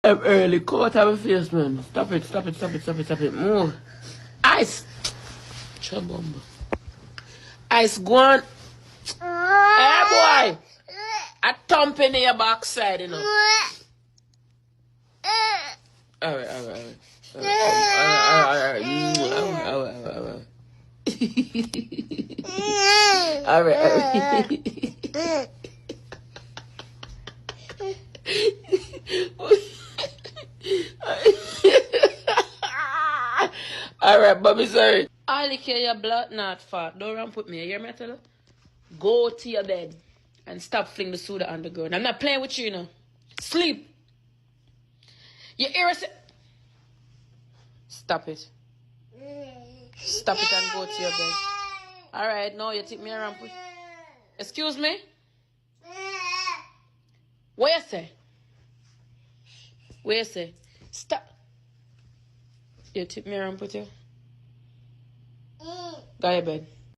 I'm early. Come out of my face, man. Stop it, stop it, stop it, stop it, stop it. Move. Ice. Chabomba. Ice, go on. Hey, boy. A thump in your backside, you know. Alright, alright, alright. Alright, alright. Alright, Bobby, sorry. All the care your blood not fat. Don't run put me. You hear me tell you? Go to your bed and stop fling the soda on the ground. I'm not playing with you, you know. Sleep. You hear us? Stop it. Stop it and go to your bed. Alright, now you take me around. Put... Excuse me? What you say? What you say? Stop. You take me around, put you. Go to your bed.